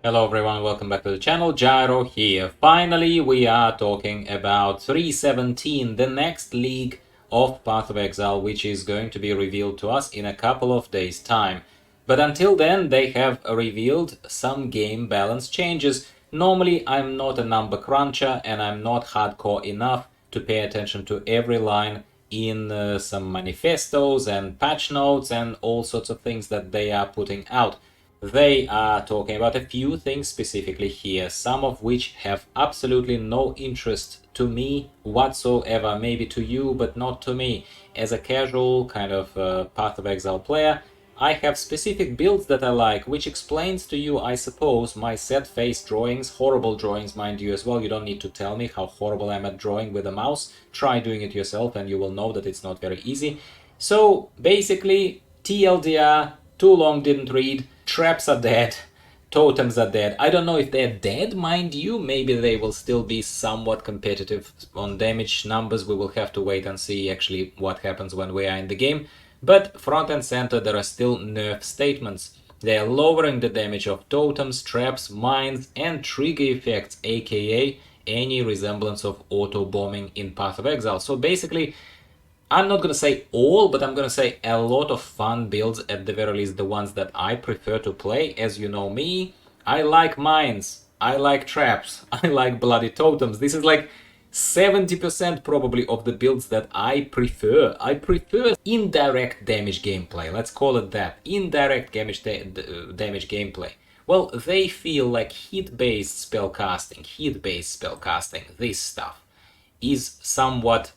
Hello everyone, welcome back to the channel. Gyro here. Finally, we are talking about 317, the next league of Path of Exile, which is going to be revealed to us in a couple of days' time. But until then, they have revealed some game balance changes. Normally, I'm not a number cruncher and I'm not hardcore enough to pay attention to every line in some manifestos and patch notes and all sorts of things that they are putting out. They are talking about a few things specifically here, some of which have absolutely no interest to me whatsoever, maybe to you, but not to me. As a casual kind of Path of Exile player, I have specific builds that I like, which explains to you, I suppose, my set face drawings, horrible drawings, mind you, as well. You don't need to tell me how horrible I am at drawing with a mouse. Try doing it yourself and you will know that it's not very easy. So basically, TLDR, too long didn't read, traps are dead, totems are dead. I don't know if they're dead, mind you. Maybe they will still be somewhat competitive on damage numbers. We will have to wait and see actually what happens when we are in the game. But front and center, there are still nerf statements. They are lowering the damage of totems, traps, mines, and trigger effects, aka any resemblance of auto-bombing in Path of Exile. So basically, I'm not gonna say all, but I'm gonna say a lot of fun builds, at the very least the ones that I prefer to play. As you know me, I like mines, I like traps, I like bloody totems. This is like 70% probably of the builds that I prefer. I prefer indirect damage gameplay, let's call it that. Indirect damage gameplay. Well, they feel like hit-based spellcasting, this stuff is somewhat,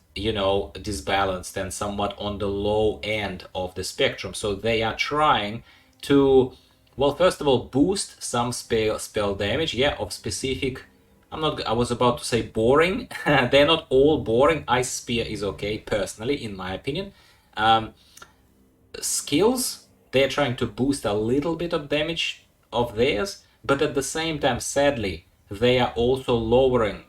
disbalanced and somewhat on the low end of the spectrum. So they are trying to, well, first of all, boost some spell damage, of specific. I was about to say boring. They're not all boring. Ice Spear is okay, personally, in my opinion. Skills, they're trying to boost a little bit of damage of theirs, but at the same time, sadly, they are also lowering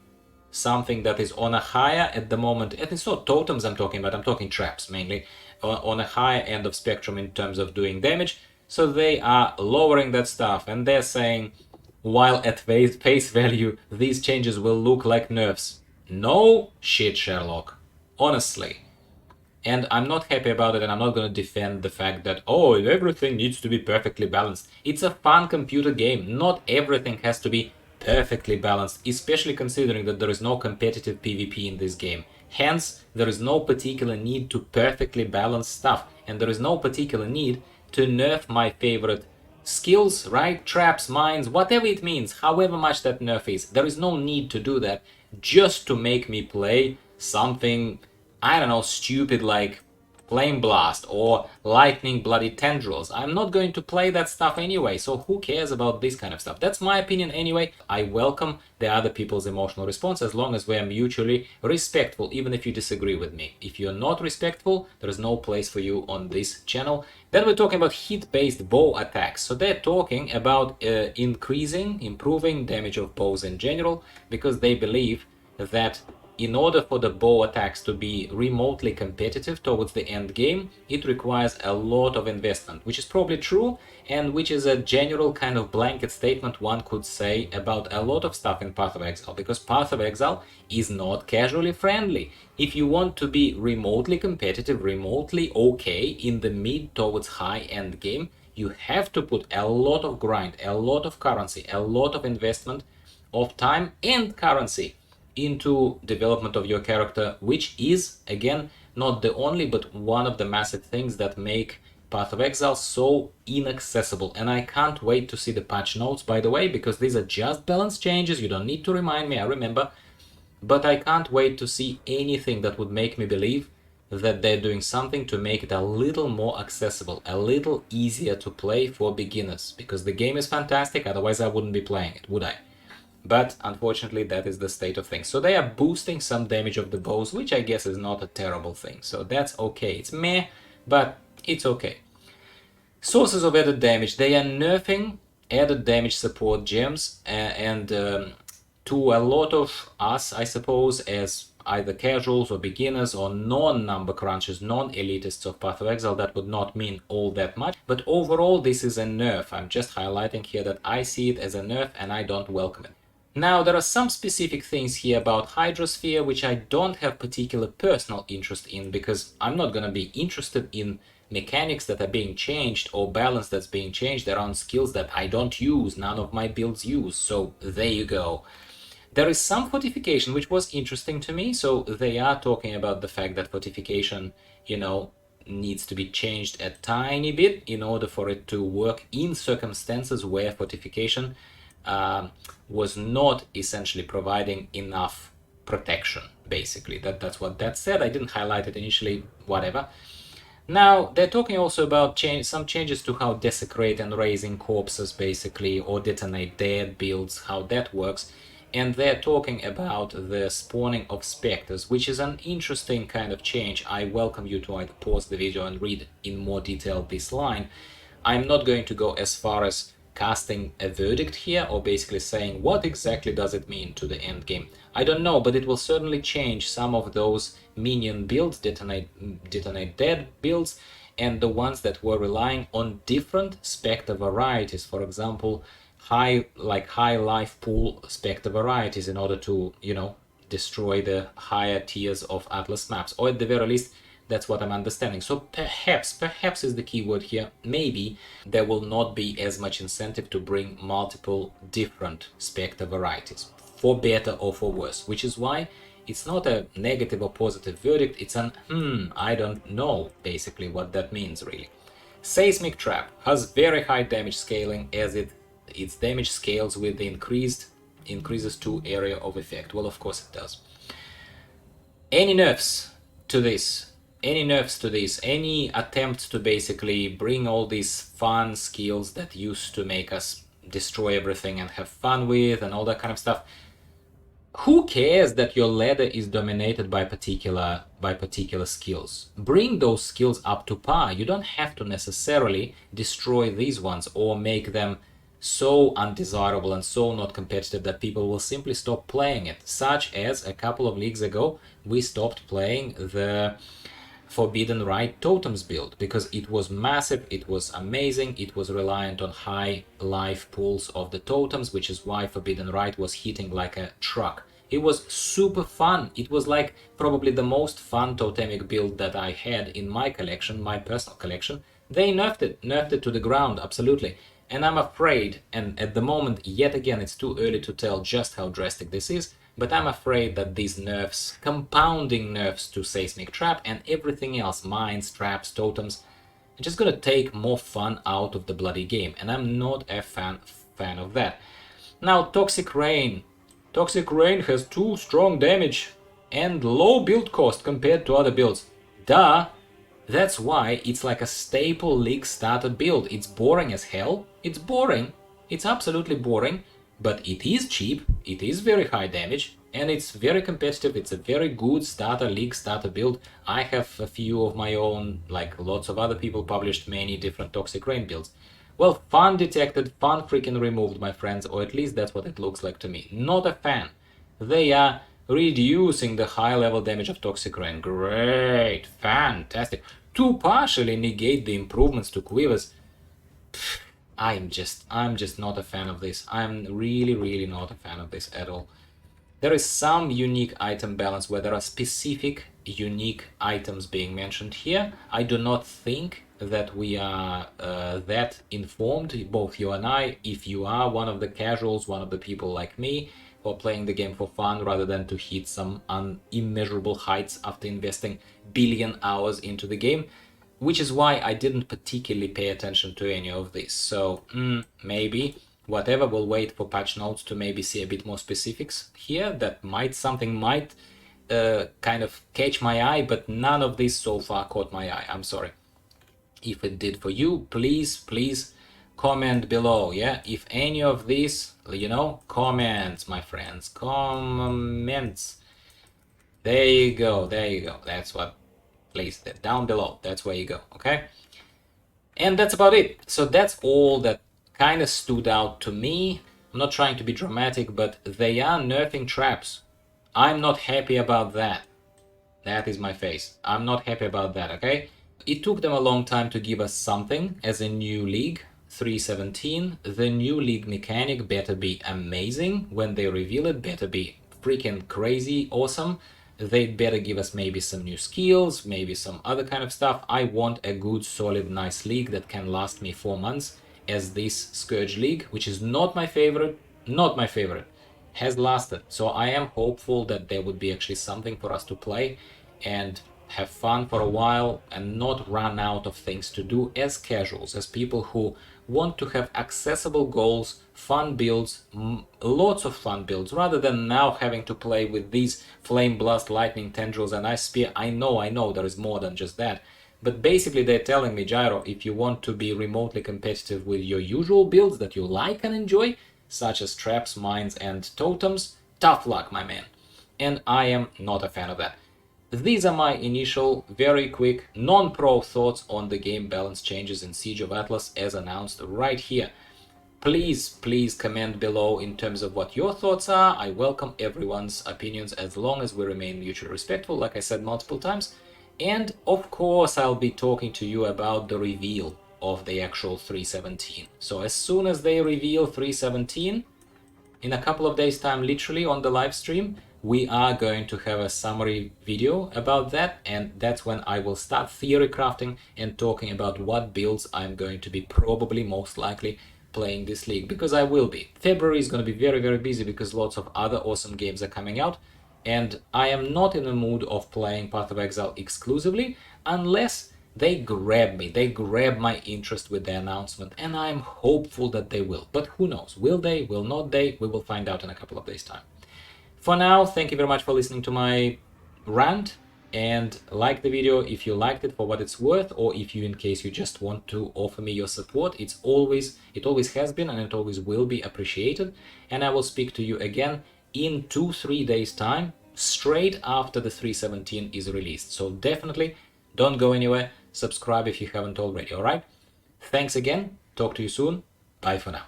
something that is on a higher at the moment, and it's not totems I'm talking about, I'm talking traps mainly, on a higher end of spectrum in terms of doing damage. So they are lowering that stuff, and they're saying, while at face value these changes will look like nerfs. No shit, Sherlock, honestly. And I'm not happy about it, and I'm not going to defend the fact that, oh, everything needs to be perfectly balanced. It's a fun computer game. Not everything has to be perfectly balanced, especially considering that there is no competitive PvP in this game. Hence, there is no particular need to perfectly balance stuff, and there is no particular need to nerf my favorite skills, right? Traps, mines, whatever it means, however much that nerf is. There is no need to do that just to make me play something, I don't know, stupid like Flame Blast or Lightning Bloody Tendrils. I'm not going to play that stuff anyway, so who cares about this kind of stuff? That's my opinion anyway. I welcome the other people's emotional response as long as we are mutually respectful, even if you disagree with me. If you're not respectful, there is no place for you on this channel. Then we're talking about hit-based bow attacks. So they're talking about improving damage of bows in general, because they believe that in order for the bow attacks to be remotely competitive towards the end game, it requires a lot of investment, which is probably true, and which is a general kind of blanket statement one could say about a lot of stuff in Path of Exile, because Path of Exile is not casually friendly. If you want to be remotely competitive, remotely okay in the mid towards high end game, you have to put a lot of grind, a lot of currency, a lot of investment of time and currency into development of your character, which is, again, not the only, but one of the massive things that make Path of Exile so inaccessible. And I can't wait to see the patch notes, by the way, because these are just balance changes. You don't need to remind me, I remember. But I can't wait to see anything that would make me believe that they're doing something to make it a little more accessible, a little easier to play for beginners. Because the game is fantastic, otherwise I wouldn't be playing it, would I? But unfortunately, that is the state of things. So they are boosting some damage of the bows, which I guess is not a terrible thing. So that's okay. It's meh, but it's okay. Sources of added damage. They are nerfing added damage support gems, and to a lot of us, I suppose, as either casuals or beginners or non-number crunchers, non-elitists of Path of Exile, that would not mean all that much. But overall, this is a nerf. I'm just highlighting here that I see it as a nerf and I don't welcome it. Now, there are some specific things here about Hydrosphere which I don't have particular personal interest in, because I'm not going to be interested in mechanics that are being changed or balance that's being changed around skills that I don't use, none of my builds use. So there you go. There is some fortification which was interesting to me. So they are talking about the fact that fortification, needs to be changed a tiny bit in order for it to work in circumstances where fortification was not essentially providing enough protection. Basically, that's what that said. I didn't highlight it initially, whatever. Now, they're talking also about some changes to how desecrate and raising corpses, basically, or detonate dead builds, how that works. And they're talking about the spawning of specters, which is an interesting kind of change. I welcome you to either pause the video and read in more detail this line. I'm not going to go as far as casting a verdict here, or basically saying what exactly does it mean to the end game. I don't know, but it will certainly change some of those minion builds, detonate dead builds, and the ones that were relying on different specter varieties. For example, high life pool specter varieties in order to, destroy the higher tiers of Atlas maps, or at the very least, that's what I'm understanding. So perhaps is the key word here. Maybe there will not be as much incentive to bring multiple different specter varieties, for better or for worse, which is why it's not a negative or positive verdict. It's an I don't know, basically, what that means, really. Seismic Trap has very high damage scaling as its damage scales with the increases to area of effect. Well, of course it does. Any nerfs to this? Any attempts to basically bring all these fun skills that used to make us destroy everything and have fun with and all that kind of stuff? Who cares that your ladder is dominated by particular skills? Bring those skills up to par. You don't have to necessarily destroy these ones or make them so undesirable and so not competitive that people will simply stop playing it. Such as a couple of leagues ago, we stopped playing the Forbidden Rite Totems build because it was massive, it was amazing, it was reliant on high life pools of the totems, which is why Forbidden Rite was hitting like a truck. It was super fun. It was like probably the most fun totemic build that I had in my collection, my personal collection. They nerfed it to the ground, absolutely. And I'm afraid, and at the moment, yet again, it's too early to tell just how drastic this is, but I'm afraid that these nerfs, compounding nerfs to Seismic Trap and everything else, mines, traps, totems, are just gonna take more fun out of the bloody game, and I'm not a fan of that. Now, Toxic Rain. Toxic Rain has too strong damage and low build cost compared to other builds. Duh! That's why it's like a staple league starter build. It's boring as hell. It's boring. It's absolutely boring. But it is cheap, it is very high damage, and it's very competitive. It's a very good league starter build. I have a few of my own, like lots of other people published many different Toxic Rain builds. Well, fun detected, fun freaking removed, my friends, or at least that's what it looks like to me. Not a fan. They are reducing the high level damage of Toxic Rain. Great, fantastic. To partially negate the improvements to Quivers. I'm just not a fan of this. I'm really not a fan of this at all. There is some unique item balance where there are specific unique items being mentioned here. I do not think that we are that informed, both you and I. If you are one of the casuals, one of the people like me, who are playing the game for fun rather than to hit some immeasurable heights after investing billion hours into the game, which is why I didn't particularly pay attention to any of this. So maybe, whatever, we'll wait for patch notes to maybe see a bit more specifics here. That something might kind of catch my eye, but none of this so far caught my eye. I'm sorry. If it did for you, please comment below. Yeah, if any of these, comments, my friends, comments. There you go. That's what. Place that down below. That's where you go. Okay, and that's about it. So that's all that kind of stood out to me. I'm not trying to be dramatic, but they are nerfing traps. I'm not happy about that. That is my face. I'm not happy about that, okay? It took them a long time to give us something as a new league, 317. The new league mechanic better be amazing. When they reveal it, better be freaking crazy awesome. They'd better give us maybe some new skills, maybe some other kind of stuff. I want a good, solid, nice league that can last me 4 months, as this Scourge League, which is not my favorite, has lasted. So I am hopeful that there would be actually something for us to play and have fun for a while and not run out of things to do as casuals, as people who want to have accessible goals, fun builds, lots of fun builds, rather than now having to play with these Flame Blast, Lightning Tendrils and Ice Spear. I know there is more than just that. But basically they're telling me, Gyro, if you want to be remotely competitive with your usual builds that you like and enjoy, such as traps, mines and totems, tough luck, my man. And I am not a fan of that. These are my initial, very quick, non-pro thoughts on the game balance changes in Siege of Atlas as announced right here. Please comment below in terms of what your thoughts are. I welcome everyone's opinions as long as we remain mutually respectful, like I said multiple times. And of course, I'll be talking to you about the reveal of the actual 317. So as soon as they reveal 317, in a couple of days time, literally on the live stream, we are going to have a summary video about that, and that's when I will start theory crafting and talking about what builds I'm going to be probably most likely playing this league, because I will be. February is going to be very, very busy because lots of other awesome games are coming out, and I am not in the mood of playing Path of Exile exclusively unless they grab me, they grab my interest with the announcement, and I'm hopeful that they will. But who knows? Will they? Will not they? We will find out in a couple of days' time. For now, thank you very much for listening to my rant, and like the video if you liked it for what it's worth, or if you, in case you just want to offer me your support. It always has been and it always will be appreciated. And I will speak to you again in 2-3 days time, straight after the 317 is released. So definitely don't go anywhere. Subscribe if you haven't already. All right, thanks again, talk to you soon, bye for now.